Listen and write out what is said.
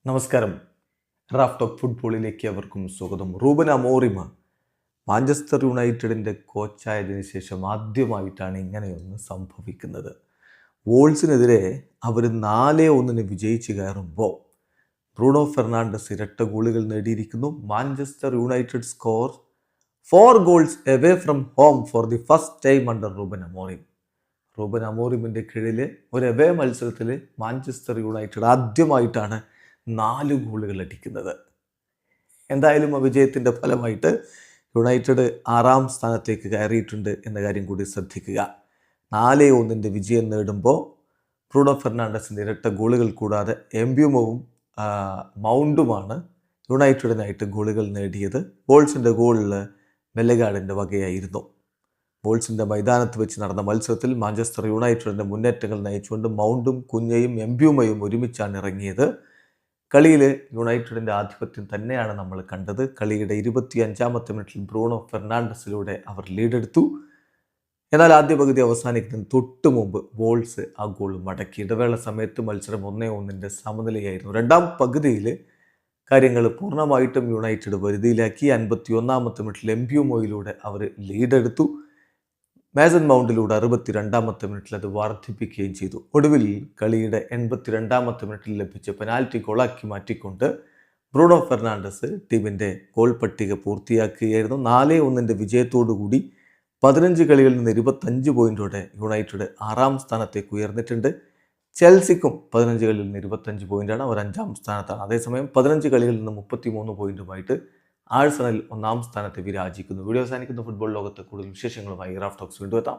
നമസ്കാരം. Raf talk ഫുട്ബോളിലേക്ക് അവർക്കും സ്വാഗതം. റൂബൻ അമോറിം മാഞ്ചസ്റ്റർ യുണൈറ്റഡിൻ്റെ കോച്ചായതിനു ശേഷം ആദ്യമായിട്ടാണ് ഇങ്ങനെയൊന്ന് സംഭവിക്കുന്നത്. വോൾസിനെതിരെ അവർ 4-1 വിജയിച്ച് കയറുമ്പോൾ ബ്രൂണോ ഫെർണാണ്ടസ് ഇരട്ട ഗോളുകൾ നേടിയിരിക്കുന്നു. Manchester United score 4 goals away from home for the first time under Ruben Amorim. Ruben അമോറിമിൻ്റെ കീഴിൽ ഒരു എവേ മത്സരത്തിൽ മാഞ്ചസ്റ്റർ യുണൈറ്റഡ് ആദ്യമായിട്ടാണ് 4 ഗോളുകൾ അടിക്കുന്നത്. എന്തായാലും ആ വിജയത്തിൻ്റെ ഫലമായിട്ട് യുണൈറ്റഡ് 6ാം സ്ഥാനത്തേക്ക് കയറിയിട്ടുണ്ട് എന്ന കാര്യം കൂടി ശ്രദ്ധിക്കുക. 4-1 വിജയം നേടുമ്പോൾ ബ്രൂണോ ഫെർണാണ്ടസിൻ്റെ ഇരട്ട ഗോളുകൾ കൂടാതെ എംബ്യൂമോവും മൗണ്ടുമാണ് യുണൈറ്റഡിനായിട്ട് ഗോളുകൾ നേടിയത്. വോൾസിൻ്റെ ഗോളിൽ വെല്ലഗാർഡിൻ്റെ വകയായിരുന്നു. വോൾസിൻ്റെ മൈതാനത്ത് വെച്ച് നടന്ന മത്സരത്തിൽ മാഞ്ചസ്റ്റർ യുണൈറ്റഡിൻ്റെ മുന്നേറ്റങ്ങൾ നയിച്ചുകൊണ്ട് മൗണ്ടും കുഞ്ഞയും എംബ്യൂമയും ഒരുമിച്ചാണ് ഇറങ്ങിയത്. കളിയിൽ യുണൈറ്റഡിൻ്റെ ആധിപത്യം തന്നെയാണ് നമ്മൾ കണ്ടത്. കളിയുടെ 25ാമത്തെ മിനിറ്റിൽ ബ്രൂണോ ഫെർണാണ്ടസിലൂടെ അവർ ലീഡെടുത്തു. എന്നാൽ ആദ്യ പകുതി അവസാനിക്കുന്നതിന് തൊട്ട് മുമ്പ് വോൾസ് ആ ഗോൾ മടക്കി. ഇടവേള സമയത്ത് മത്സരം 1-1 സമനിലയായിരുന്നു. രണ്ടാം പകുതിയിൽ കാര്യങ്ങൾ പൂർണ്ണമായിട്ടും യുണൈറ്റഡ് വരുതിയിലാക്കി. 51ാമത്തെ മിനിറ്റിൽ എംബ്യൂമോയിലൂടെ അവർ ലീഡെടുത്തു. മേസൺ മൗണ്ടിലൂടെ 62ാമത്തെ മിനിറ്റിൽ അത് വർദ്ധിപ്പിക്കുകയും ചെയ്തു. ഒടുവിൽ കളിയുടെ 82ാമത്തെ മിനിറ്റിൽ ലഭിച്ച പെനാൽറ്റി ഗോളാക്കി മാറ്റിക്കൊണ്ട് ബ്രൂണോ ഫെർണാണ്ടസ് ടീമിൻ്റെ ഗോൾ പട്ടിക പൂർത്തിയാക്കുകയായിരുന്നു. 4-1 വിജയത്തോടുകൂടി 15 കളികളിൽ നിന്ന് 25 പോയിൻറ്റോടെ യുണൈറ്റഡ് 6ാം സ്ഥാനത്തേക്ക് ഉയർന്നിട്ടുണ്ട്. ചെൽസിക്കും 15 കളിൽ നിന്ന് 25 പോയിൻ്റാണ്, അവർ 5ാം സ്ഥാനത്താണ്. അതേസമയം 15 കളികളിൽ നിന്ന് 33 പോയിൻറ്റുമായിട്ട് ആഴ്സണൽ 1ാം സ്ഥാനത്ത് വിരാജിക്കുന്നു. വീഡിയോ അവസാനിക്കുന്ന ഫുട്ബോൾ ലോകത്ത് കൂടുതൽ വിശേഷങ്ങളുമായി റാഫ് ടോക്സ് വീണ്ടും എത്താം.